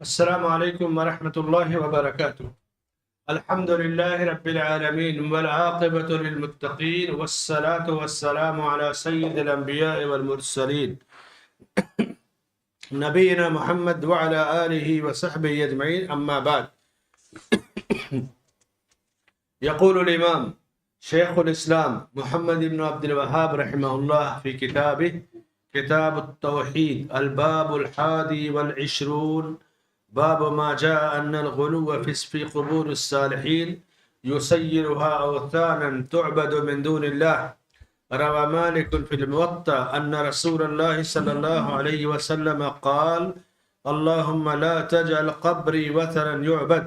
السلام عليكم ورحمة الله وبركاته. الحمد لله رب العالمين والعاقبة للمتقين والصلاة والسلام على سيد الأنبياء والمرسلين نبينا محمد وعلى آله وصحبه أجمعين. أما بعد، يقول الإمام شيخ الإسلام محمد بن عبد الوهاب رحمه الله في كتابه كتاب التوحيد الباب 21 باب ما جاء أن الغلو في قبور الصالحين يسيرها أوثانا تعبد من دون الله. روى مالك في الموطأ أن رسول الله صلى الله عليه وسلم قال: اللهم لا تجعل قبري وثنا يعبد.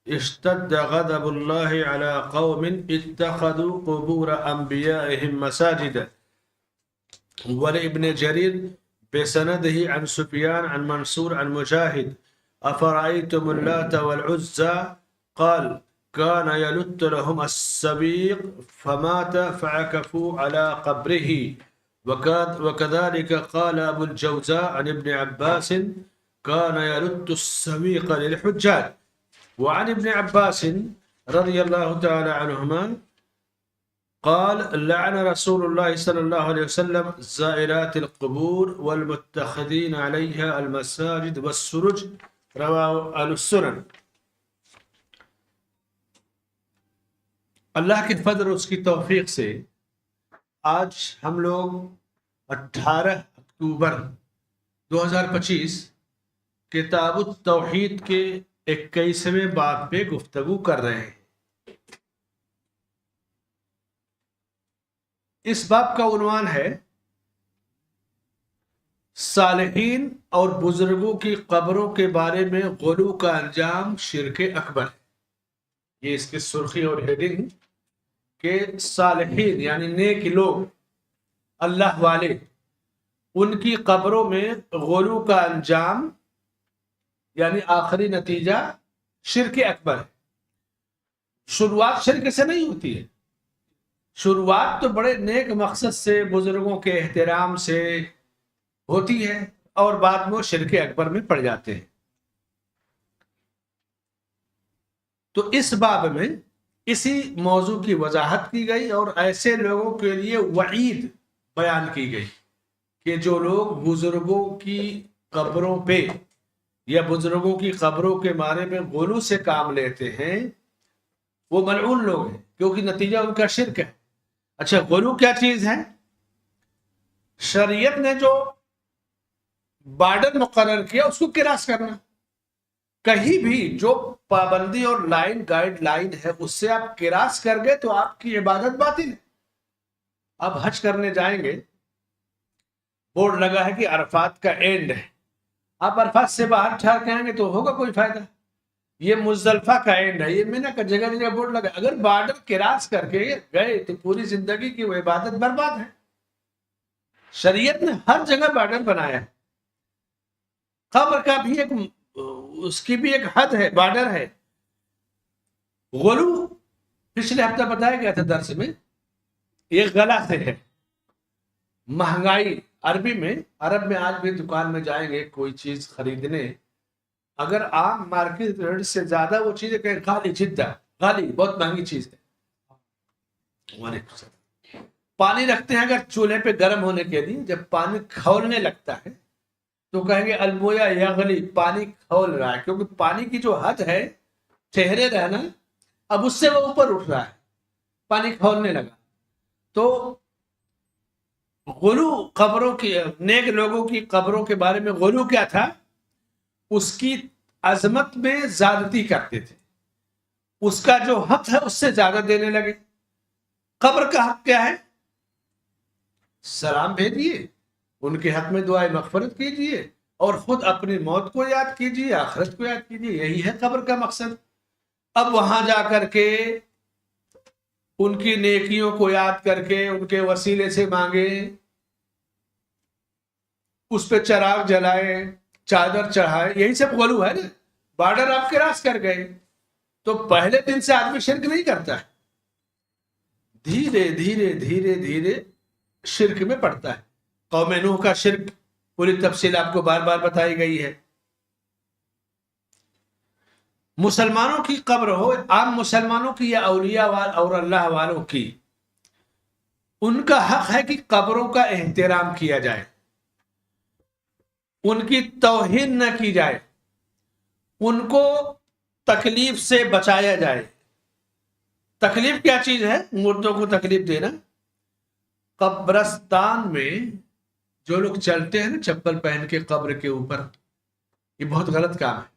اشتد غضب الله على قوم اتخذوا قبور أنبيائهم مساجدا. ولابن جرير بسنده عن سفيان عن منصور عن مجاهد: أفرأيتم اللات والعزى؟ قال: كان يلت لهم السبيق فمات فعكفوا على قبره. وكذلك قال أبو الجوزاء عن ابن عباس: كان يلت السبيق للحجاج. وعن ابن عباس رضي الله تعالى عنهما قال: لعن رسول الله صلى الله عليه وسلم زائرات القبور والمتخذين عليها المساجد والسرج. رواه اہل السنن. اللہ کے فضل اور اس کی توفیق سے آج ہم لوگ 18 اکتوبر 2025 کتاب التوحید کے 21ویں باب پہ گفتگو کر رہے ہیں. اس باب کا عنوان ہے صالحین اور بزرگوں کی قبروں کے بارے میں غلو کا انجام شرک اکبر ہے. یہ اس کی سرخی اور ہیڈنگ کہ صالحین یعنی نیک لوگ، اللہ والے، ان کی قبروں میں غلو کا انجام یعنی آخری نتیجہ شرک اکبر ہے. شروعات شرک سے نہیں ہوتی ہے. شروعات تو بڑے نیک مقصد سے، بزرگوں کے احترام سے ہوتی ہے اور بعد میں وہ شرک اکبر میں پڑ جاتے ہیں. تو اس باب میں اسی موضوع کی وضاحت کی گئی اور ایسے لوگوں کے لیے وعید بیان کی گئی کہ جو لوگ بزرگوں کی قبروں پہ یا بزرگوں کی قبروں کے بارے میں غلو سے کام لیتے ہیں وہ ملعون لوگ ہیں، کیونکہ نتیجہ ان کا شرک ہے. اچھا، غلو کیا چیز ہے؟ شریعت نے جو بارڈر مقرر کیا اس کو کراس کرنا. کہیں بھی جو پابندی اور گائیڈ لائن ہے اس سے آپ کراس کر گئے تو آپ کی عبادت باطل ہے. آپ حج کرنے جائیں گے، بورڈ لگا ہے کہ عرفات کا اینڈ ہے، آپ عرفات سے باہر ٹھہر کے آئیں گے تو ہوگا کوئی فائدہ؟ یہ مزدلفہ کا اینڈ ہے، یہ مینا کا جگہ جگہ بورڈ لگا. اگر بارڈر کراس کر کے گئے تو پوری زندگی کی وہ عبادت برباد ہے. شریعت نے ہر جگہ بارڈر بنایا ہے. قبر کا بھی اس کی بھی ایک حد ہے، بارڈر ہے. غلو پچھلے ہفتہ بتایا گیا تھا درس میں، یہ غلا سے ہے. مہنگائی عرب میں آج بھی دکان میں جائیں گے کوئی چیز خریدنے، اگر عام مارکیٹ ریٹ سے زیادہ وہ چیزیں کہیں غالی جدہ، غالی بہت مہنگی چیز ہے. پانی رکھتے ہیں اگر چولہے پہ گرم ہونے کے لیے، جب پانی کھولنے لگتا ہے تو کہیں گے المویا یغلی، پانی کھول رہا ہے، کیونکہ پانی کی جو حد ہے ٹھہرے رہنا، اب اس سے وہ اوپر اٹھ رہا ہے، پانی کھولنے لگا. تو غلو قبروں کی، نیک لوگوں کی قبروں کے بارے میں غلو کیا تھا؟ اس کی عظمت میں زیادتی کرتے تھے، اس کا جو حق ہے اس سے زیادہ دینے لگے. قبر کا حق کیا ہے؟ سلام بھیجیے، ان کے حق میں دعائے مغفرت کیجیے اور خود اپنی موت کو یاد کیجیے، آخرت کو یاد کیجیے. یہی ہے قبر کا مقصد. اب وہاں جا کر کے ان کی نیکیوں کو یاد کر کے ان کے وسیلے سے مانگے، اس پہ چراغ جلائے، چادر چڑھائے، یہی سب غلو ہے نا. بارڈر آپ کراس کر گئے تو پہلے دن سے آدمی شرک نہیں کرتا ہے، دھیرے دھیرے دھیرے دھیرے شرک میں پڑتا ہے. قوم نوح کا شرک پوری تفصیل آپ کو بار بار بتائی گئی ہے. مسلمانوں کی قبر ہو، عام مسلمانوں کی یا اولیاء اور اللہ والوں کی، ان کا حق ہے کہ قبروں کا احترام کیا جائے، ان کی توہین نہ کی جائے، ان کو تکلیف سے بچایا جائے۔ تکلیف کیا چیز ہے؟ مردوں کو تکلیف دینا۔ قبرستان میں جو لوگ چلتے ہیں نا چپل پہن کے قبر کے اوپر، یہ بہت غلط کام ہے،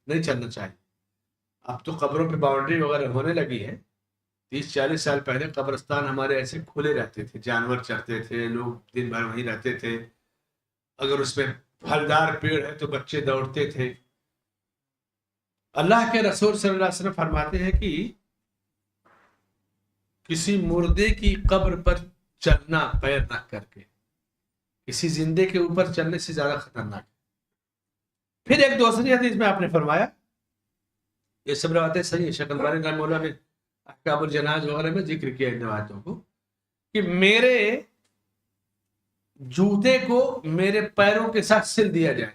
نہیں چلنا چاہیے۔ اب تو قبروں پہ باؤنڈری وغیرہ ہونے لگی ہے، 30-40 سال پہلے قبرستان ہمارے ایسے کھلے رہتے تھے، جانور چرتے تھے، لوگ دن بھر وہیں رہتے تھے، اگر اس میں پھلدار پیڑ ہے تو بچے دوڑتے تھے۔ اللہ کے رسول صلی اللہ علیہ وسلم فرماتے ہیں کہ کسی مردے کی قبر پر چلنا پیر رکھ کر کے کسی زندے کے اوپر چلنے سے زیادہ خطرناک ہے۔ پھر ایک دوسری حدیث میں آپ نے فرمایا، یہ سب روایتیں صحیح ہے، شیخ البانی رحمہ اللہ نے احکام الجنائز وغیرہ میں ذکر کیا ان روایتوں کو، کہ میرے جوتے کو میرے پیروں کے ساتھ سل دیا جائے،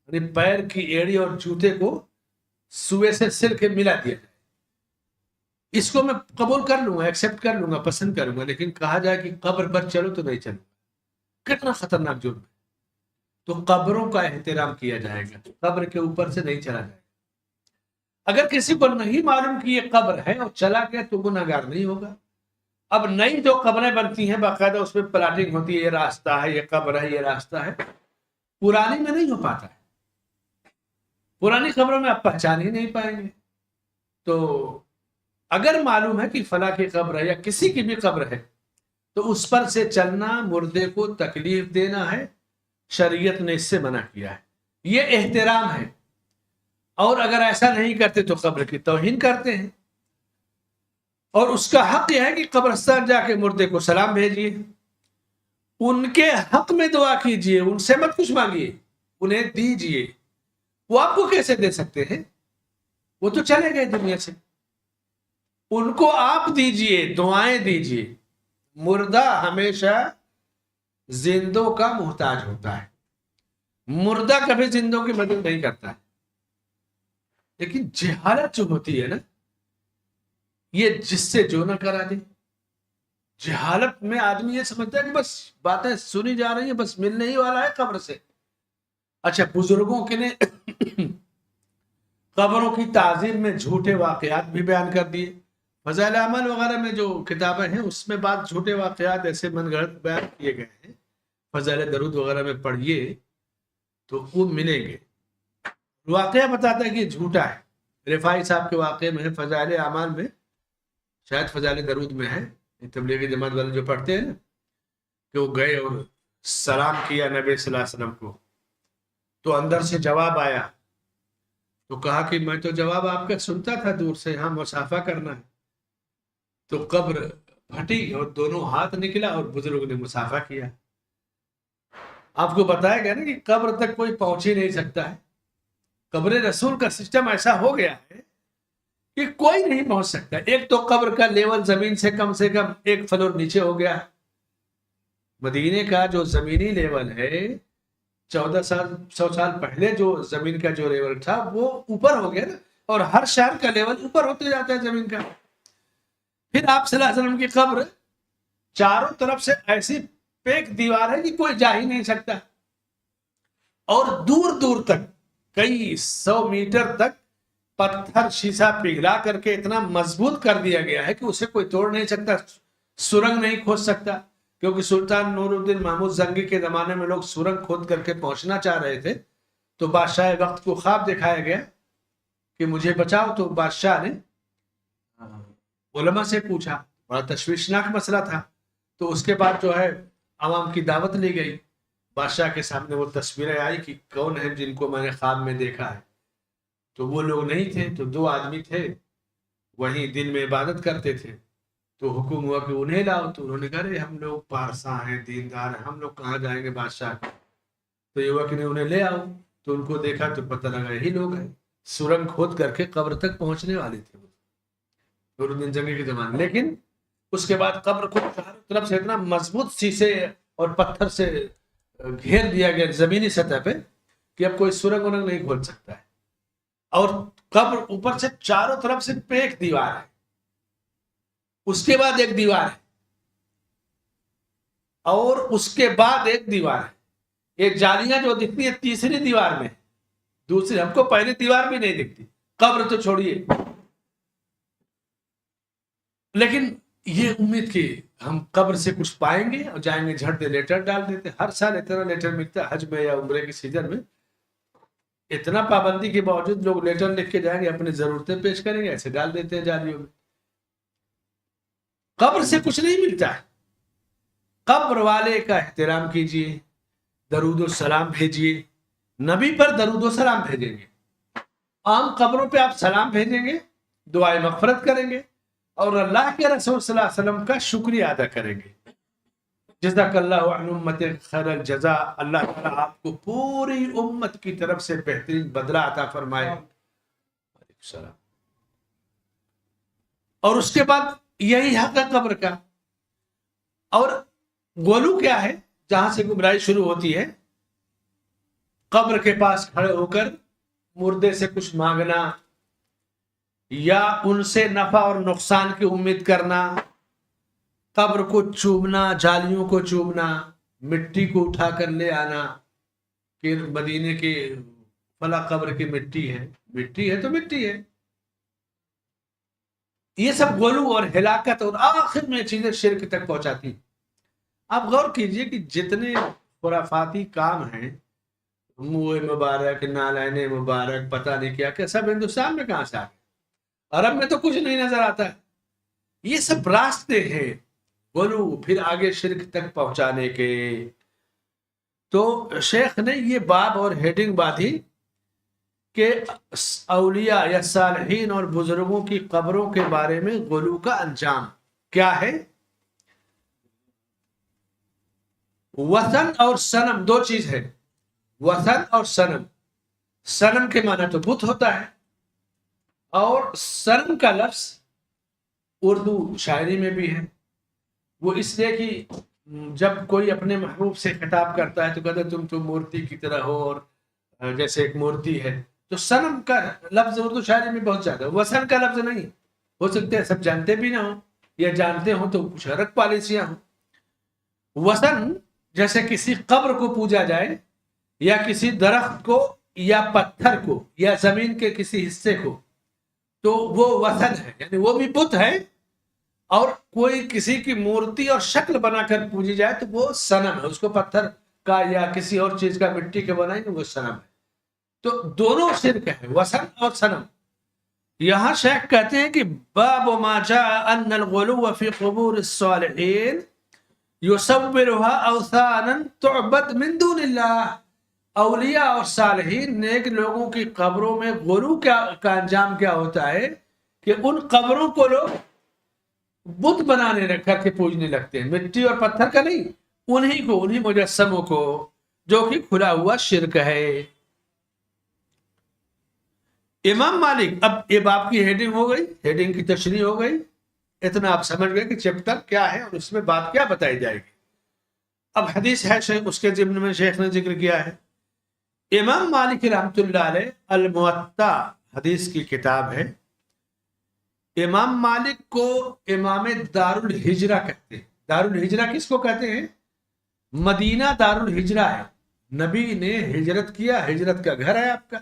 یعنی پیر کی ایڑی اور جوتے کو سوئے سے سل کے ملا دیا جائے۔ اس کو میں قبول کر لوں گا، ایکسپٹ کر لوں گا، پسند کروں گا، لیکن کہا جائے کہ قبر پر چلو تو نہیں چلوں، کتنا خطرناک جرم ہے۔ تو قبروں کا احترام کیا جائے گا، قبر کے اوپر سے نہیں چلا جائے گا۔ اگر کسی کو نہیں معلوم کہ یہ قبر ہے اور چلا گیا تو گنہگار نہیں ہوگا۔ اب نئی جو قبریں بنتی ہیں باقاعدہ اس میں پلاٹنگ ہوتی ہے، یہ راستہ ہے، یہ قبر ہے، یہ راستہ ہے، پرانی میں نہیں ہو پاتا ہے۔ پرانی قبروں میں آپ پہچان ہی نہیں پائیں گے۔ تو اگر معلوم ہے کہ فلاں کی قبر ہے یا کسی کی بھی قبر ہے تو اس پر سے چلنا مردے کو تکلیف دینا ہے، شریعت نے اس سے منع کیا ہے، یہ احترام ہے۔ اور اگر ایسا نہیں کرتے تو قبر کی توہین کرتے ہیں، اور اس کا حق یہ ہے کہ قبرستان جا کے مردے کو سلام بھیجیے، ان کے حق میں دعا کیجیے، ان سے مت کچھ مانگیے، انہیں دیجیے۔ وہ آپ کو کیسے دے سکتے ہیں؟ وہ تو چلے گئے دنیا سے، ان کو آپ دیجیے، دعائیں دیجیے۔ مردہ ہمیشہ زندوں کا محتاج ہوتا ہے، مردہ کبھی زندوں کی مدد نہیں کرتا ہے۔ لیکن جہالت جو ہوتی ہے نا، یہ جس سے جو نہ کرا دے۔ جہالت میں آدمی یہ سمجھتا ہے کہ بس باتیں سنی جا رہی ہیں، بس ملنے ہی والا ہے قبر سے۔ اچھا، بزرگوں کے نے قبروں کی تعظیم میں جھوٹے واقعات بھی بیان کر دیے۔ فضائل اعمال وغیرہ میں جو کتابیں ہیں اس میں بعض جھوٹے واقعات ایسے من گھڑت بیان کیے گئے ہیں، فضائل درود وغیرہ میں پڑھیے تو وہ ملیں گے۔ واقعہ بتاتا ہے کہ یہ جھوٹا ہے۔ رفاعی صاحب کے واقعے میں ہے، فضائل اعمال میں، شاید فضائل درود میں ہے، تبلیغی جماعت والے جو پڑھتے ہیں نا، کہ وہ گئے اور سلام کیا نبی صلی اللہ علیہ وسلم کو، تو اندر سے جواب آیا، تو کہا کہ میں تو جواب آپ کا سنتا تھا دور سے، ہاں مصافحہ کرنا ہے۔ تو قبر پھٹی اور دونوں ہاتھ نکلا اور بزرگ نے مصافحہ کیا۔ آپ کو بتایا گیا نا کہ قبر تک کوئی پہنچ ہی نہیں سکتا ہے۔ قبر رسول کا سسٹم ایسا ہو گیا ہے کہ کوئی نہیں پہنچ سکتا۔ ایک تو قبر کا لیول زمین سے کم 1 فلور نیچے ہو گیا۔ مدینے کا جو زمینی لیول ہے 100 سال پہلے جو زمین کا جو لیول تھا وہ اوپر ہو گیا نا، اور ہر شہر کا لیول اوپر ہوتے جاتا ہے زمین کا۔ پھر آپ صلی اللہ علیہ وسلم کی قبر چاروں طرف سے ایسی پیک دیوار ہے کہ کوئی جا ہی نہیں سکتا، اور دور دور تک کئی 100 میٹر تک پتھر شیشہ پگھلا کر کے اتنا مضبوط کر دیا گیا ہے کہ اسے کوئی توڑ نہیں سکتا، سرنگ نہیں کھود سکتا۔ کیونکہ سلطان نور الدین محمود زنگی کے زمانے میں لوگ سرنگ کھود کر کے پہنچنا چاہ رہے تھے، تو بادشاہ وقت کو خواب دکھایا گیا کہ مجھے بچاؤ۔ تو بادشاہ نے علماء سے پوچھا، بڑا تشویشناک مسئلہ تھا، تو اس کے بعد جو ہے عوام کی دعوت لی گئی، بادشاہ کے سامنے وہ تصویریں آئی کہ کون ہیں جن کو میں نے خواب میں دیکھا ہے۔ تو وہ لوگ نہیں تھے، تو 2 آدمی تھے، وہیں دن میں عبادت کرتے تھے۔ تو حکم ہوا کہ انہیں لاؤ، تو انہوں نے کہا ہم لوگ پارسا ہیں، دیندار ہیں، ہم لوگ کہاں جائیں گے بادشاہ کو۔ تو یہ ہوا کہ انہیں لے آؤ، تو ان کو دیکھا تو پتہ لگا یہی لوگ ہیں، سرنگ کھود کر کے قبر تک پہنچنے والے تھے نور الدین زنگی کے زمانے۔ لیکن اس کے بعد قبر کو چاروں طرف سے اتنا مضبوط شیشے اور پتھر سے گھیر دیا گیا زمینی سطح پہ کہ اب کوئی سرنگ ورنگ نہیں کھول سکتا ہے۔ اور قبر اوپر سے چاروں طرف سے ایک دیوار ہے، اس کے بعد ایک دیوار ہے، اور اس کے بعد ایک دیوار ہے۔ یہ جالیاں جو دکھتی ہے تیسری دیوار میں، دوسری ہم کو پہلی دیوار بھی نہیں دکھتی، قبر تو چھوڑیے۔ لیکن یہ امید کہ ہم قبر سے کچھ پائیں گے اور جائیں گے جھٹ دے لیٹر ڈال دیتے، ہر سال اتنا لیٹر ملتا ہے حج میں یا عمرے کی سیزن میں، اتنا پابندی کے باوجود لوگ لیٹر لکھ کے جائیں گے، اپنی ضرورتیں پیش کریں گے، ایسے ڈال دیتے ہیں جالیوں میں۔ قبر سے کچھ نہیں ملتا ہے، قبر والے کا احترام کیجیے، درود و سلام بھیجیے، نبی پر درود و سلام بھیجیں گے، عام قبروں پہ آپ سلام بھیجیں گے، دعائے مغفرت کریں گے، اور اللہ کے رسول صلی اللہ علیہ وسلم کا شکریہ ادا کریں گے۔ جزاک اللہ عن امت خیر الجزا، اللہ تعالیٰ آپ کو پوری امت کی طرف سے بہترین بدلہ عطا فرمائے۔ السلام۔ اور اس کے بعد یہی حق ہے قبر کا۔ اور گولو کیا ہے؟ جہاں سے گمراہی شروع ہوتی ہے، قبر کے پاس کھڑے ہو کر مردے سے کچھ مانگنا، یا ان سے نفع اور نقصان کی امید کرنا، قبر کو چومنا، جالیوں کو چومنا، مٹی کو اٹھا کر لے آنا کہ مدینے کے فلاں قبر کی مٹی ہے تو مٹی ہے۔ یہ سب غلو اور ہلاکت اور آخر میں چیزیں شرک تک پہنچاتی۔ آپ غور کیجئے کہ جتنے خرافاتی کام ہیں، منہ مبارک، نالین مبارک، پتہ نہیں کیا کہ سب ہندوستان میں کہاں سے آ گئے؟ عرب میں تو کچھ نہیں نظر آتا ہے۔ یہ سب راستے ہیں غلو پھر آگے شرک تک پہنچانے کے۔ تو شیخ نے یہ باب اور ہیڈنگ باندھی کہ اولیاء یا صالحین اور بزرگوں کی قبروں کے بارے میں غلو کا انجام کیا ہے۔ وثن اور صنم دو چیز ہے، وثن اور صنم۔ صنم کے معنی تو بت ہوتا ہے، اور صنم کا لفظ اردو شاعری میں بھی ہے۔ وہ اس لیے کہ جب کوئی اپنے محبوب سے خطاب کرتا ہے تو کہتا ہے تم تو مورتی کی طرح ہو، اور جیسے ایک مورتی ہے۔ تو صنم کا لفظ اردو شاعری میں بہت زیادہ، وثن کا لفظ نہیں۔ ہو سکتے ہیں سب جانتے بھی نہ ہو، یا جانتے ہوں تو کچھ الگ پالیسیاں ہوں۔ وثن جیسے کسی قبر کو پوجا جائے، یا کسی درخت کو، یا پتھر کو، یا زمین کے کسی حصے کو، تو وہ وثن ہے، یعنی وہ بھی بت ہے۔ اور کوئی کسی کی مورتی اور شکل بنا کر پوجی جائے تو وہ صنم ہے، اس کو پتھر کا یا کسی اور چیز کا مٹی کے بنائیں گے وہ صنم ہے۔ تو دونوں شرک ہے، وثن اور صنم۔ یہاں شیخ کہتے ہیں کہ باب ما جاء ان الغلو فی قبور الصالحین یصورها اوثانا تعبد من دون اللہ۔ اولیاء اور صالحین نیک لوگوں کی قبروں میں غلو کا انجام کیا ہوتا ہے کہ ان قبروں کو لوگ بت بنانے کر کے پوجنے لگتے ہیں، مٹی اور پتھر کا نہیں، انہی مجسموں کو، جو کہ کھلا ہوا شرک ہے۔ امام مالک، اب یہ باب کی ہیڈنگ ہو گئی، ہیڈنگ کی تشریح ہو گئی، اتنا آپ سمجھ گئے کہ چیپٹر کیا ہے اور اس میں بات کیا بتائی جائے گی۔ اب حدیث ہے اس کے ضمن میں شیخ نے ذکر کیا ہے۔ امام مالک رحمۃ اللہ علیہ الموطا حدیث کی کتاب ہے۔ امام مالک کو امام دار الہجرہ کہتے ہیں۔ دار الہجرہ کس کو کہتے ہیں؟ مدینہ دار الہجرہ ہے، نبی نے ہجرت کیا، ہجرت کا گھر ہے آپ کا۔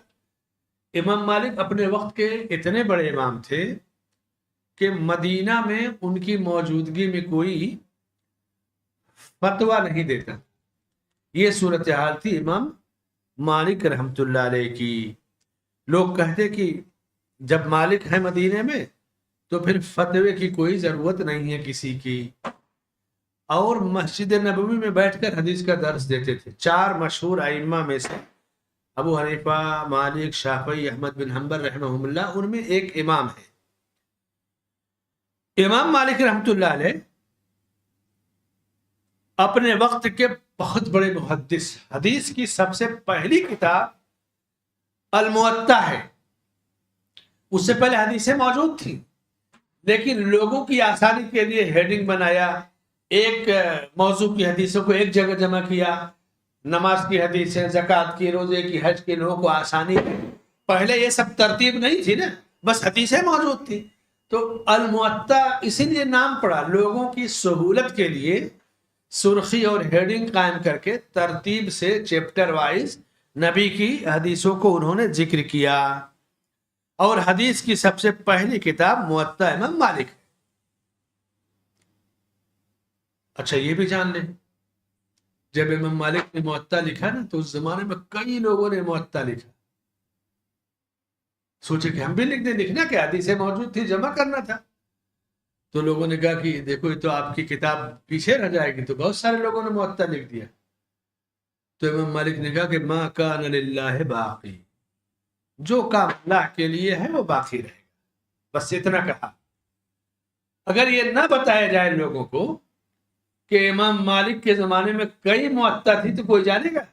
امام مالک اپنے وقت کے اتنے بڑے امام تھے کہ مدینہ میں ان کی موجودگی میں کوئی فتویٰ نہیں دیتا۔ یہ صورتحال تھی امام مالک رحمت اللہ علیہ کی۔ لوگ کہتے کہ جب مالک ہے مدینے میں تو پھر فتوے کی کوئی ضرورت نہیں ہے کسی کی، اور مسجد نبوی میں بیٹھ کر حدیث کا درس دیتے تھے۔ چار مشہور ائمہ میں سے ابو حنیفہ، مالک، شافعی، احمد بن حنبل رحمہ اللہ، ان میں ایک امام ہے۔ امام مالک رحمت اللہ علیہ اپنے وقت کے بہت بڑے محدث، حدیث کی سب سے پہلی کتاب الموطا ہے۔ اس سے پہلے حدیثیں موجود تھیں، لیکن لوگوں کی آسانی کے لیے ہیڈنگ بنایا، ایک موضوع کی حدیثوں کو ایک جگہ جمع کیا، نماز کی حدیثیں، زکوٰۃ کی، روزے کی، حج کے، لوگوں کو آسانی ہے پہلے یہ سب ترتیب نہیں تھی نا، بس حدیثیں موجود تھی. تو الموطا اسی لیے نام پڑا، لوگوں کی سہولت کے لیے سرخی اور ہیڈنگ قائم کر کے ترتیب سے چیپٹر وائز نبی کی حدیثوں کو انہوں نے ذکر کیا. اور حدیث کی سب سے پہلی کتاب موطا امام مالک ہے. اچھا یہ بھی جان لیں، جب امام مالک نے موطا لکھا نا تو اس زمانے میں کئی لوگوں نے موطا لکھا. سوچے کہ ہم بھی لکھ دیں، لکھنا کیا، حدیثیں موجود تھی، جمع کرنا تھا. تو لوگوں نے کہا کہ دیکھو یہ تو آپ کی کتاب پیچھے رہ جائے گی، تو بہت سارے لوگوں نے موطا لکھ دیا. تو امام مالک نے کہا کہ ما کان للہ باقی، جو کام اللہ کے لیے ہے وہ باقی رہے گا، بس اتنا کہا. اگر یہ نہ بتایا جائے لوگوں کو کہ امام مالک کے زمانے میں کئی موطا تھی تو کوئی جانے گا.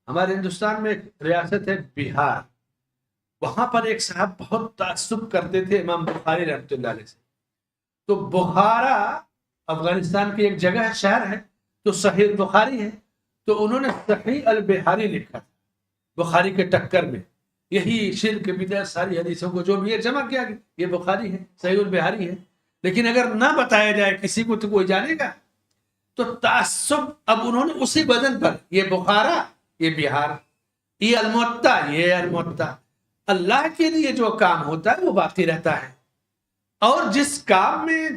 ہمارے ہندوستان میں ایک ریاست ہے بہار، وہاں پر ایک صاحب بہت تعصب کرتے تھے امام بخاری رحمۃ اللہ علیہ سے. تو بخارا افغانستان کی ایک جگہ ہے، شہر ہے، تو صحیح البخاری ہے، تو انہوں نے صحیح البخاری لکھا تھا بخاری کے ٹکر میں. یہی شرک بدعت ساری حدیثوں کو جو بھی ہے جمع کیا گیا، یہ بخاری ہے، صحیح البخاری ہے. لیکن اگر نہ بتایا جائے کسی کو تو کوئی جانے گا. تو تعصب اب انہوں نے اسی وزن پر، یہ بخارا، یہ بہار، یہ الموطا، یہ الموطا. اللہ کے لیے جو کام ہوتا ہے وہ باقی رہتا ہے، اور جس کام میں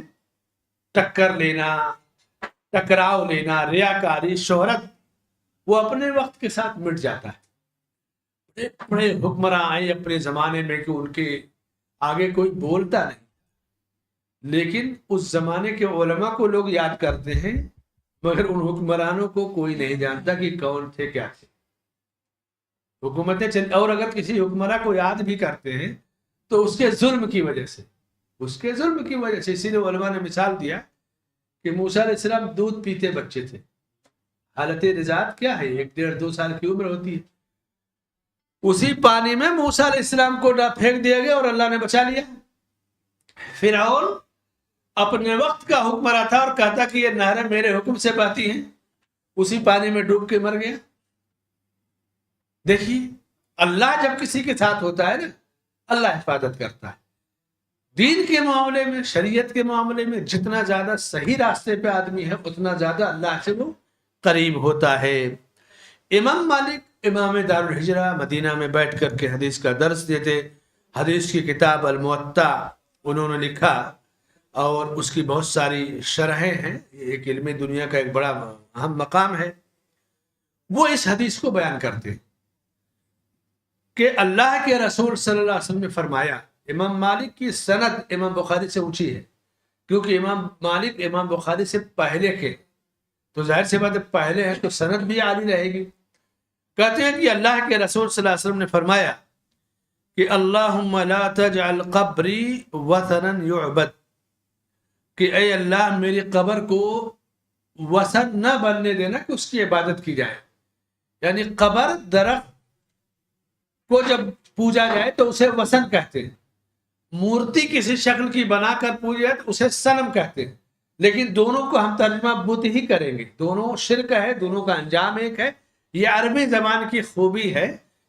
ٹکر لینا، ٹکراؤ لینا، ریاکاری، شہرت، وہ اپنے وقت کے ساتھ مٹ جاتا ہے. بڑے حکمراں آئے اپنے زمانے میں کہ ان کے آگے کوئی بولتا نہیں، لیکن اس زمانے کے علماء کو لوگ یاد کرتے ہیں، مگر ان حکمرانوں کو کوئی نہیں جانتا کہ کون تھے، کیا تھے. حکومتیں چل، اور اگر کسی حکمراں کو یاد بھی کرتے ہیں تو اس کے ظلم کی وجہ سے، اس کے ظلم کی وجہ سے. اسی لیے علماء نے مثال دیا کہ موسیٰ علیہ السلام دودھ پیتے بچے تھے. حالت رضاعت کیا ہے، 1.5-2 سال کی عمر ہوتی ہے. اسی پانی میں موسیٰ علیہ السلام کو پھینک دیا گیا اور اللہ نے بچا لیا. فرعون اپنے وقت کا حکمراں تھا اور کہتا کہ یہ نہریں میرے حکم سے بہتی ہیں، اسی پانی میں ڈوب کے مر گیا. دیکھیے اللہ جب کسی کے ساتھ ہوتا ہے نا، اللہ حفاظت کرتا ہے. دین کے معاملے میں، شریعت کے معاملے میں جتنا زیادہ صحیح راستے پہ آدمی ہے اتنا زیادہ اللہ سے وہ قریب ہوتا ہے. امام مالک امام دار الحجرہ مدینہ میں بیٹھ کر کے حدیث کا درس دیتے. حدیث کی کتاب الموطا انہوں نے لکھا اور اس کی بہت ساری شرحیں ہیں. ایک علمی دنیا کا ایک بڑا اہم مقام ہے. وہ اس حدیث کو بیان کرتے کہ اللہ کے رسول صلی اللہ علیہ وسلم نے فرمایا. امام مالک کی سند امام بخاری سے اونچی ہے، کیونکہ امام مالک امام بخاری سے پہلے کے، تو ظاہر سی بات ہے پہلے ہے تو سند بھی عالی رہے گی. کہتے ہیں کہ اللہ کے رسول صلی اللہ علیہ وسلم نے فرمایا کہ اللہم لا تجعل قبری وثنا یعبد، کہ اے اللہ میری قبر کو وثن نہ بننے دینا کہ اس کی عبادت کی جائے. یعنی قبر درخت کو جب پوجا جائے تو اسے وثن کہتے ہیں، مورتی کسی شکل کی بنا کر پوجا جائے تو اسے صنم کہتے ہیں. لیکن دونوں کو ہم ترجمہ بت ہی کریں گے، دونوں شرک ہے، دونوں کا انجام ایک ہے. یہ عربی زبان کی خوبی ہے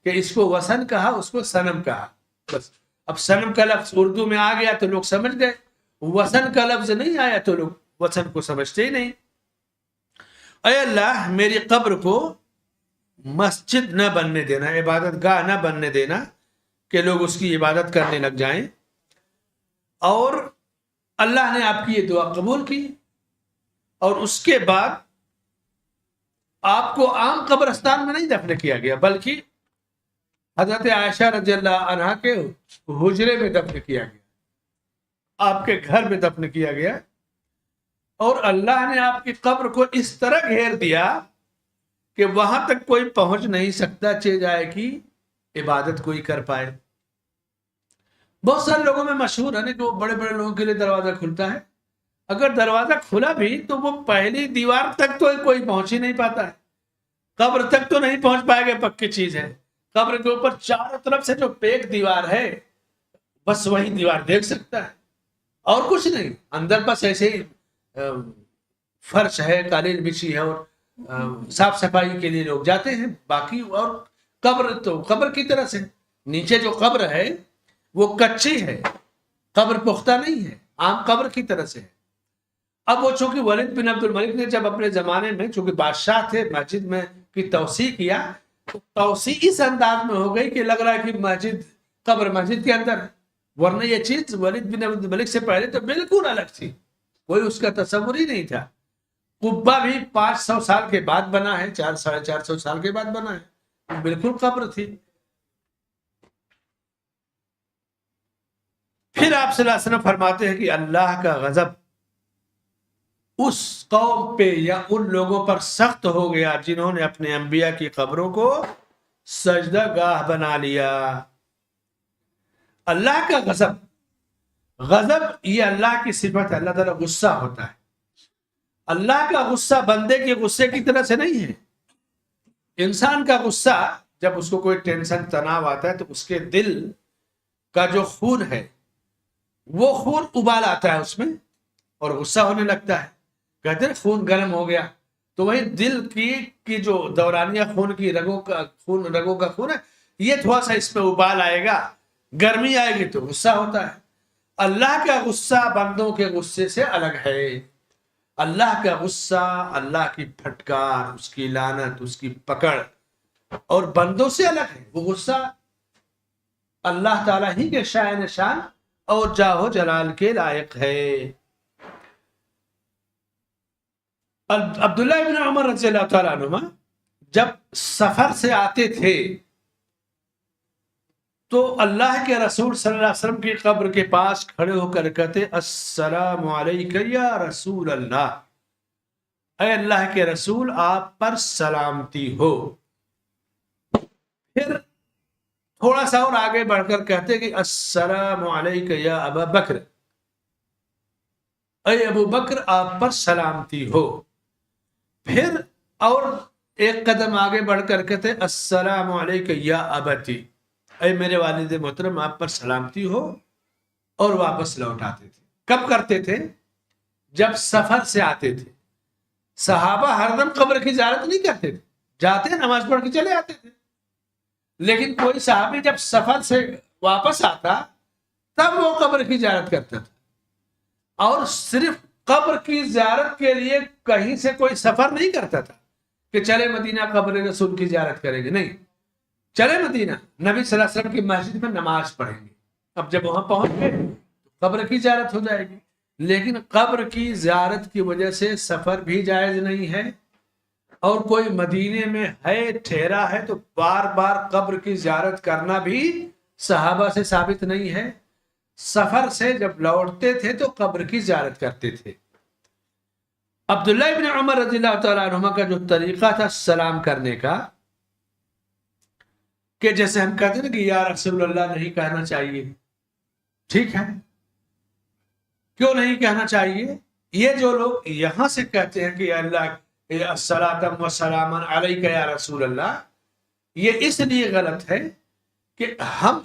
کہ اس کو وثن کہا، اس کو صنم کہا. بس اب صنم کا لفظ اردو میں آ گیا تو لوگ سمجھ گئے، وثن کا لفظ نہیں آیا تو لوگ وثن کو سمجھتے ہی نہیں. اے اللہ میری قبر کو مسجد نہ بننے دینا، عبادت گاہ نہ بننے دینا کہ لوگ اس کی عبادت کرنے لگ جائیں. اور اللہ نے آپ کی یہ دعا قبول کی، اور اس کے بعد آپ کو عام قبرستان میں نہیں دفن کیا گیا، بلکہ حضرت عائشہ رضی اللہ عنہا کے حجرے میں دفن کیا گیا، آپ کے گھر میں دفن کیا گیا. اور اللہ نے آپ کی قبر کو اس طرح گھیر دیا کہ وہاں تک کوئی پہنچ نہیں سکتا چہ جائے کہ عبادت کوئی کر پائے. بہت سارے لوگوں میں مشہور ہے کہ وہ بڑے بڑے لوگوں کے لیے دروازہ کھلتا ہے. اگر دروازہ کھلا بھی تو وہ پہلی دیوار تک تو کوئی پہنچ ہی نہیں پاتا ہے، قبر تک تو نہیں پہنچ پائے گا، پکی چیز ہے. قبر کے اوپر چاروں طرف سے جو پیک دیوار ہے بس وہی دیوار دیکھ سکتا ہے اور کچھ نہیں. اندر بس ایسے ہی فرش ہے، قالین بچھی ہے اور صاف صفائی کے لیے لوگ جاتے ہیں، باقی اور قبر تو قبر کی طرح سے، نیچے جو قبر ہے وہ کچی ہے، قبر پختہ نہیں ہے، عام قبر کی طرح سے ہے۔ اب وہ چونکہ ولید بن عبد الملک نے جب اپنے زمانے میں چونکہ بادشاہ تھے، مسجد میں کی توسیع کیا، تو توسیع اس انداز میں ہو گئی کہ لگ رہا ہے کہ مسجد قبر مسجد کے اندر ہے، ورنہ یہ چیز ولید بن عبد الملک سے پہلے تو بالکل الگ تھی، کوئی اس کا تصور ہی نہیں تھا۔ قبہ بھی 500 سال کے بعد بنا ہے، 400-450 سال کے بعد بنا ہے، بالکل قبر تھی۔ پھر آپ صلی اللہ علیہ وسلم فرماتے ہیں کہ اللہ کا غضب اس قوم پہ یا ان لوگوں پر سخت ہو گیا جنہوں نے اپنے انبیاء کی قبروں کو سجدہ گاہ بنا لیا۔ اللہ کا غضب، غضب یہ اللہ کی صفت ہے، اللہ تعالیٰ غصہ ہوتا ہے۔ اللہ کا غصہ بندے کے غصے کی طرح سے نہیں ہے۔ انسان کا غصہ جب اس کو کوئی ٹینشن تناؤ آتا ہے تو اس کے دل کا جو خون ہے وہ خون ابال آتا ہے اس میں اور غصہ ہونے لگتا ہے، کہتے ہیں خون گرم ہو گیا، تو وہی دل کی جو دورانیہ خون کی رگوں کا خون ہے، یہ تھوڑا سا اس پہ ابال آئے گا، گرمی آئے گی تو غصہ ہوتا ہے۔ اللہ کا غصہ بندوں کے غصے سے الگ ہے۔ اللہ کا غصہ، اللہ کی پھٹکار، اس کی لعنت، اس کی پکڑ اور بندوں سے الگ ہے۔ وہ غصہ اللہ تعالیٰ ہی کے شائن شان اور جاہ و جلال کے لائق ہے۔ عبداللہ بن عمر رضی اللہ تعالیٰ عنہ جب سفر سے آتے تھے تو اللہ کے رسول صلی اللہ علیہ وسلم کی قبر کے پاس کھڑے ہو کر کہتے السلام علیکہ یا رسول اللہ، اے اللہ کے رسول آپ پر سلامتی ہو۔ پھر تھوڑا سا اور آگے بڑھ کر کہتے کہ السلام علیکہ یا ابا بکر، اے ابو بکر آپ پر سلامتی ہو۔ پھر اور ایک قدم آگے بڑھ کر کہتے السلام علیکہ یا ابتی، اے میرے والد محترم آپ پر سلامتی ہو، اور واپس لوٹ آتے تھے۔ کب کرتے تھے؟ جب سفر سے آتے تھے۔ صحابہ ہر دم قبر کی زیارت نہیں کرتے تھے، جاتے نماز پڑھ کے چلے آتے تھے، لیکن کوئی صحابی جب سفر سے واپس آتا تب وہ قبر کی زیارت کرتا تھا، اور صرف قبر کی زیارت کے لیے کہیں سے کوئی سفر نہیں کرتا تھا کہ چلے مدینہ قبر رسول کی زیارت کریں گے، نہیں، چلے مدینہ نبی صلی اللہ علیہ وسلم کی مسجد میں نماز پڑھیں گے، اب جب وہاں پہنچ گئے تو قبر کی زیارت ہو جائے گی۔ لیکن قبر کی زیارت کی وجہ سے سفر بھی جائز نہیں ہے، اور کوئی مدینے میں ہے ٹھہرا ہے تو بار بار قبر کی زیارت کرنا بھی صحابہ سے ثابت نہیں ہے۔ سفر سے جب لوٹتے تھے تو قبر کی زیارت کرتے تھے۔ عبداللہ ابن عمر رضی اللہ تعالیٰ عنہ کا جو طریقہ تھا سلام کرنے کا، کہ جیسے ہم کہتے ہیں کہ یا رسول اللہ نہیں کہنا چاہیے، ٹھیک ہے، کیوں نہیں کہنا چاہیے؟ یہ جو لوگ یہاں سے کہتے ہیں کہ یا اللہ الصلاۃ والسلام علیک یا رسول اللہ، یہ اس لیے غلط ہے کہ ہم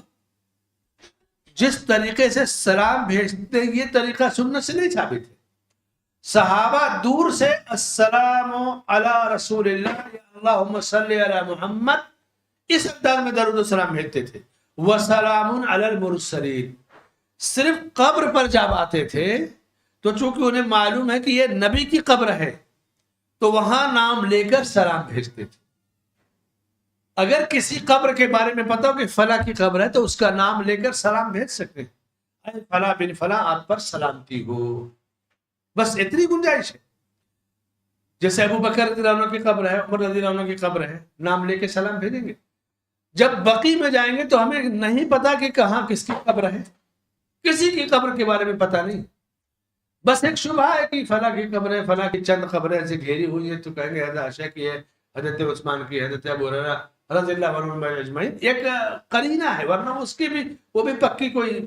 جس طریقے سے سلام بھیجتے ہیں یہ طریقہ سنت سے نہیں ثابت ہے۔ صحابہ دور سے السلام علی رسول اللہ یا اللہم صلی علی محمد اس انداز میں درود و سلام بھیجتے تھے۔ وسلام علی المرسلین، صرف قبر پر جب آتے تھے تو چونکہ انہیں معلوم ہے کہ یہ نبی کی قبر ہے تو وہاں نام لے کر سلام بھیجتے تھے۔ اگر کسی قبر کے بارے میں پتا ہو کہ فلاں کی قبر ہے تو اس کا نام لے کر سلام بھیج سکتے ہیں، اے فلاں بن فلاں آپ پر سلامتی ہو، بس اتنی گنجائش ہے۔ جیسے ابو بکر رضی اللہ عنہ کی قبر ہے، عمر رضی اللہ عنہ کی قبر ہے، نام لے کے سلام بھیجیں گے۔ جب بقی میں جائیں گے تو ہمیں نہیں پتا کہ کہاں کس کی قبر ہے، کسی کی قبر کے بارے میں پتا نہیں، بس ایک شبہ ہے کہ فلاں کی قبر ہے، فلاں کی چند قبریں ایسے گھیری ہوئی ہے تو کہیں گے حضرت عائشہ کی ہے، حضرت عثمان کی، حضرت ابو ہریرہ رضی اللہ عنہ اجمعین، ایک قرینہ ہے، ورنہ اس کی بھی وہ بھی پکی کوئی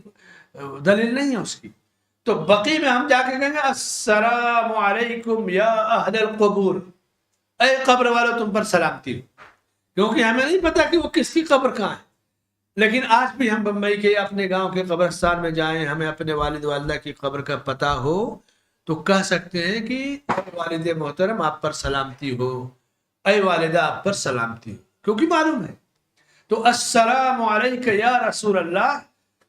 دلیل نہیں ہے اس کی۔ تو بقی میں ہم جا کے کہیں گے السلام علیکم یا اہل القبور، اے قبر والو تم پر سلامتی ہو، کیونکہ ہمیں نہیں پتا کہ وہ کس کی قبر کہاں ہے۔ لیکن آج بھی ہم بمبئی کے اپنے گاؤں کے قبرستان میں جائیں، ہمیں اپنے والد والدہ کی قبر کا پتہ ہو تو کہہ سکتے ہیں کہ اے والد محترم آپ پر سلامتی ہو، اے والدہ آپ پر سلامتی ہو، کیونکہ معلوم ہے۔ تو السلام علیک یا رسول اللہ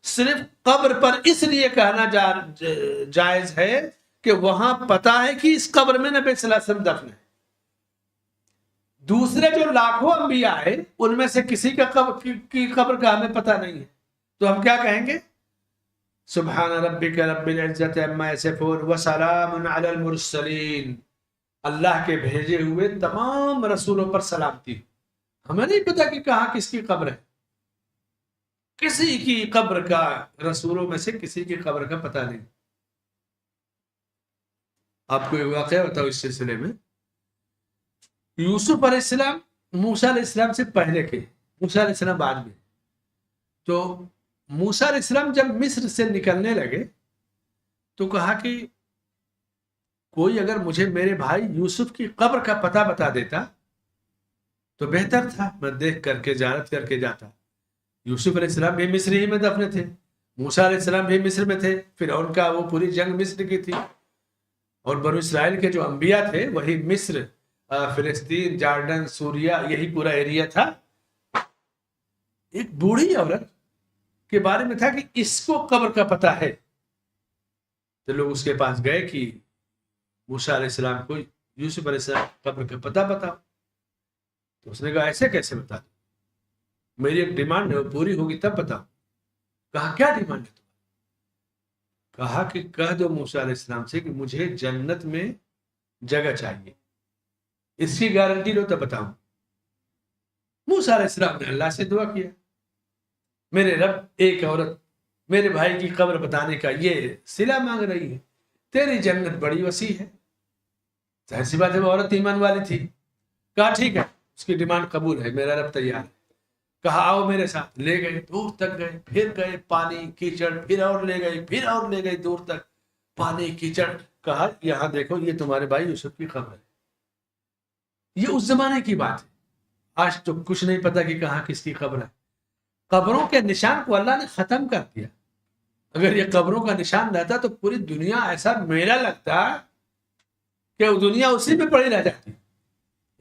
صرف قبر پر اس لیے کہنا جائز ہے کہ وہاں پتا ہے کہ اس قبر میں نبی صلی اللہ علیہ وسلم دفن ہے. دوسرے جو لاکھوں انبیاء ہیں ان میں سے کسی کا قبر کا ہمیں پتہ نہیں ہے، تو ہم کیا کہیں گے؟ سبحان ربک رب العزت عما یصفون وسلام علی المرسلین، اللہ کے بھیجے ہوئے تمام رسولوں پر سلامتی. ہمیں نہیں پتا کہ کہاں کس کی قبر ہے، کسی کی قبر کا، رسولوں میں سے کسی کی قبر کا پتہ نہیں. آپ کو ایک واقعہ بتاؤ اس سلسلے میں. یوسف علیہ السلام موسیٰ علیہ السلام سے پہلے کے، موسیٰ علیہ السلام بعد میں. تو موسیٰ علیہ السلام جب مصر سے نکلنے لگے تو کہا کہ کوئی اگر مجھے میرے بھائی یوسف کی قبر کا پتہ بتا دیتا تو بہتر تھا، میں دیکھ کر کے زیارت کر کے جاتا. یوسف علیہ السلام بھی مصر ہی میں دفن تھے، موسیٰ علیہ السلام بھی مصر میں تھے، فرعون کا وہ پوری جنگ مصر کی تھی، اور بنو اسرائیل کے جو انبیاء تھے وہی مصر، فلسطین، جارڈن، سوریا، یہی پورا ایریا تھا. ایک بوڑھی عورت کے بارے میں تھا کہ اس کو قبر کا پتہ ہے، تو لوگ اس کے پاس گئے کہ موسیٰ علیہ السلام کو یوسف علیہ السلام قبر کا پتہ بتاؤ. تو اس نے کہا ایسے کیسے بتا دوں، میری ایک ڈیمانڈ ہے، وہ پوری ہوگی تب بتاؤ. کہا کیا ڈیمانڈ ہے؟ کہا کہ کہہ دو موسیٰ علیہ السلام سے کہ مجھے جنت میں جگہ چاہیے، اس کی گارنٹی لو تب بتاؤں. موسیٰ علیہ السلام نے اللہ سے دعا کیا، میرے رب ایک عورت میرے بھائی کی قبر بتانے کا یہ صلہ مانگ رہی ہے، تیری جنت بڑی وسیع ہے. ظاہر سی بات ہے وہ عورت ایمان والی تھی. کہا ٹھیک ہے، اس کی ڈیمانڈ قبول ہے، میرا رب تیار ہے. کہا آؤ میرے ساتھ. لے گئے، دور تک گئے، پھر گئے پانی کیچڑ، پھر اور لے گئے، پھر اور لے گئے دور تک پانی کیچڑ. کہا یہاں دیکھو یہ تمہارے بھائی یوسف کی قبر ہے. یہ اس زمانے کی بات ہے، آج تو کچھ نہیں پتا کہ کہاں کس کی قبر ہے. قبروں کے نشان کو اللہ نے ختم کر دیا. اگر یہ قبروں کا نشان رہتا تو پوری دنیا ایسا میلہ لگتا کہ وہ دنیا اسی میں پڑی رہ جاتی.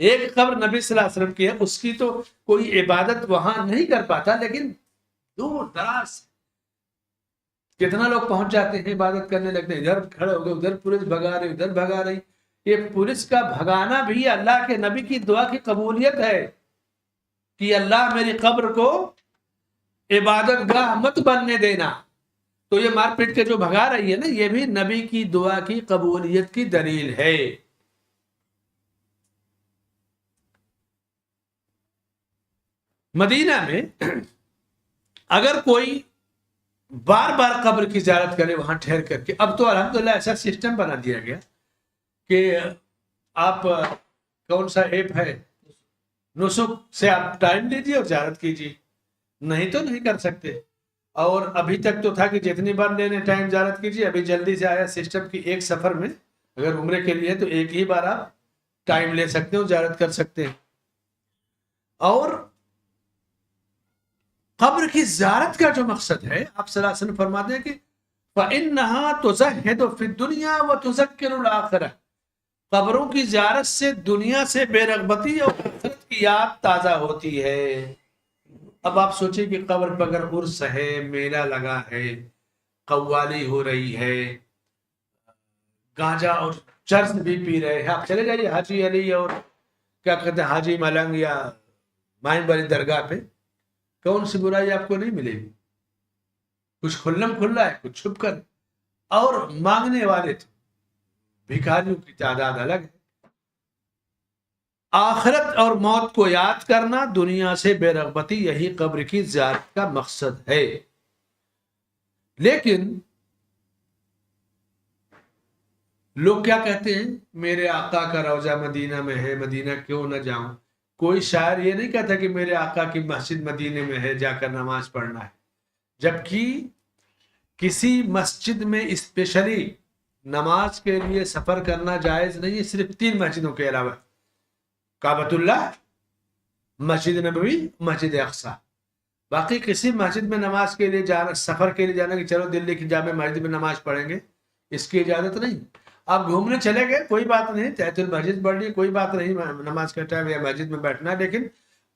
ایک قبر نبی صلی اللہ علیہ وسلم کی ہے، اس کی تو کوئی عبادت وہاں نہیں کر پاتا، لیکن دور دراز کتنا لوگ پہنچ جاتے ہیں، عبادت کرنے لگتے ہیں. ادھر کھڑے ہو گئے، ادھر پولیس بھگا رہی، ادھر بھگا رہی. یہ پولیس کا بھگانا بھی اللہ کے نبی کی دعا کی قبولیت ہے کہ اللہ میری قبر کو عبادت گاہ مت بننے دینا. تو یہ مار پیٹ کے جو بھگا رہی ہے نا، یہ بھی نبی کی دعا کی قبولیت کی دلیل ہے. مدینہ میں اگر کوئی بار بار قبر کی زیارت کرے وہاں ٹھہر کر کے، اب تو الحمدللہ ایسا سسٹم بنا دیا گیا کہ آپ کون سا ایپ ہے نسک سے آپ ٹائم لیجیے اور زیارت کیجیے، نہیں تو نہیں کر سکتے. اور ابھی تک تو تھا کہ جتنی بار لینے ٹائم زیارت کیجیے، ابھی جلدی سے آیا سسٹم کی ایک سفر میں اگر عمرے کے لیے تو ایک ہی بار آپ ٹائم لے سکتے ہو، زیارت کر سکتے ہیں. اور قبر کی زیارت کا جو مقصد ہے، آپ صلی اللہ علیہ وسلم فرماتے ہیں کہ فَإِنَّهَا تُزَهِّدُ فِي الدُّنْيَا وَتُذَكِّرُ الْآخِرَةَ، قبروں کی زیارت سے دنیا سے بے رغبتی اور آخرت کی یاد تازہ ہوتی ہے. اب آپ سوچیں کہ قبر پر اگر عرس ہے، میلہ لگا ہے، قوالی ہو رہی ہے، گانجا اور چرس بھی پی رہے ہیں، آپ چلے جائیے حاجی علی اور کیا کہتے ہیں حاجی ملنگ یا مائن والی درگاہ پہ، کون سی برائی آپ کو نہیں ملے گی. کچھ کھلم کھلا ہے، کچھ چھپ کر، اور مانگنے والے تو بھکاریوں کی تعداد الگ ہے. آخرت اور موت کو یاد کرنا، دنیا سے بے رغبتی، یہی قبر کی زیارت کا مقصد ہے. لیکن لوگ کیا کہتے ہیں، میرے آقا کا روضہ مدینہ میں ہے، مدینہ کیوں نہ جاؤں. کوئی شاعر یہ نہیں کہتا کہ میرے آقا کی مسجد مدینے میں ہے، جا کر نماز پڑھنا ہے. جبکہ کسی مسجد میں اسپیشلی نماز کے لیے سفر کرنا جائز نہیں ہے، صرف 3 مسجدوں کے علاوہ، کعبۃ اللہ، مسجد نبوی، مسجد اقصی. باقی کسی مسجد میں نماز کے لیے جانا، سفر کے لیے جانا کہ چلو دلی کی جامع مسجد میں نماز پڑھیں گے، اس کی اجازت نہیں. آپ گھومنے چلے گئے کوئی بات نہیں، تحت المسجد پڑھ لی کوئی بات نہیں، نماز کا ٹائم یا مسجد میں بیٹھنا، لیکن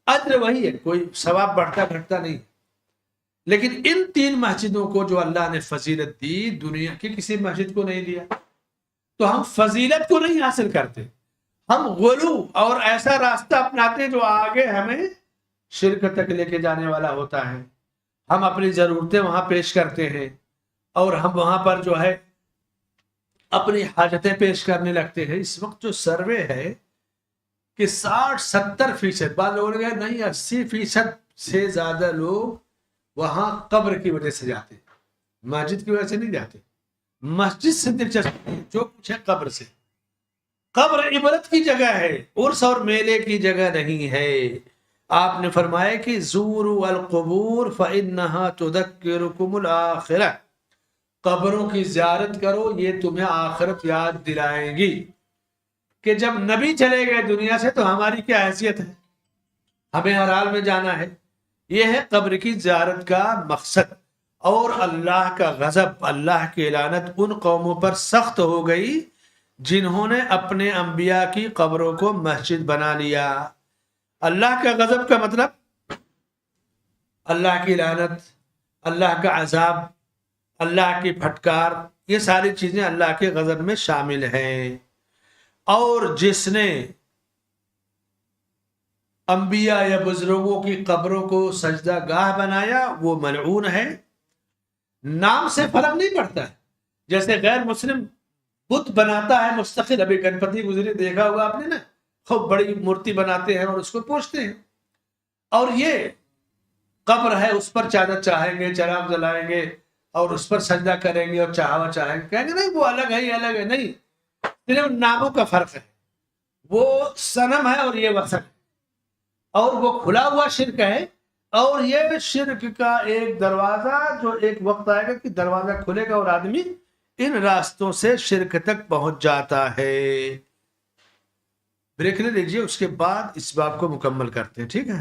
اجر وہی ہے، کوئی ثواب بڑھتا گھٹتا نہیں. لیکن ان 3 مسجدوں کو جو اللہ نے فضیلت دی، دنیا کی کسی مسجد کو نہیں دیا. تو ہم فضیلت کو نہیں حاصل کرتے، ہم غلو اور ایسا راستہ اپناتے جو آگے ہمیں شرک تک لے کے جانے والا ہوتا ہے. ہم اپنی ضرورتیں وہاں پیش کرتے ہیں اور ہم وہاں پر جو ہے اپنی حاجتیں پیش کرنے لگتے ہیں. اس وقت جو سروے ہے کہ 60-70%، بعض لوگوں نے کہا نہیں 80% سے زیادہ لوگ وہاں قبر کی وجہ سے جاتے ہیں، مسجد کی وجہ سے نہیں جاتے. مسجد سے دلچسپی نہیں، جو کچھ ہے قبر سے. قبر عبرت کی جگہ ہے، عرس اور میلے کی جگہ نہیں ہے. آپ نے فرمایا کہ زوروا القبور فإنها تذکرکم الآخرہ، قبروں کی زیارت کرو، یہ تمہیں آخرت یاد دلائیں گی. کہ جب نبی چلے گئے دنیا سے تو ہماری کیا حیثیت ہے، ہمیں ہر حال میں جانا ہے. یہ ہے قبر کی زیارت کا مقصد. اور اللہ کا غضب، اللہ کی لعنت ان قوموں پر سخت ہو گئی جنہوں نے اپنے انبیاء کی قبروں کو مسجد بنا لیا. اللہ کا غضب کا مطلب اللہ کی لعنت، اللہ کا عذاب، اللہ کی پھٹکار، یہ ساری چیزیں اللہ کے غضب میں شامل ہیں. اور جس نے انبیاء یا بزرگوں کی قبروں کو سجدہ گاہ بنایا وہ ملعون ہے. نام سے فرق نہیں پڑتا ہے. جیسے غیر مسلم بت بناتا ہے مستقل، ابھی گنپتی گزری دیکھا ہوگا آپ نے نا، خوب بڑی مورتی بناتے ہیں اور اس کو پوجتے ہیں. اور یہ قبر ہے، اس پر چادر چاہیں گے، چراغ جلائیں گے اور اس پر سجدہ کریں گے اور چاہوا چاہیں گے. کہیں گے نہیں وہ الگ ہے، یہ الگ ہے. نہیں، صرف ناموں کا فرق ہے. وہ صنم ہے اور یہ وثن ہے، اور وہ کھلا ہوا شرک ہے. اور یہ شرک کا ایک دروازہ جو ایک وقت آئے گا کہ دروازہ کھلے گا اور آدمی ان راستوں سے شرک تک پہنچ جاتا ہے. بریک لے لیجیے، اس کے بعد اس باب کو مکمل کرتے ہیں. ٹھیک ہے.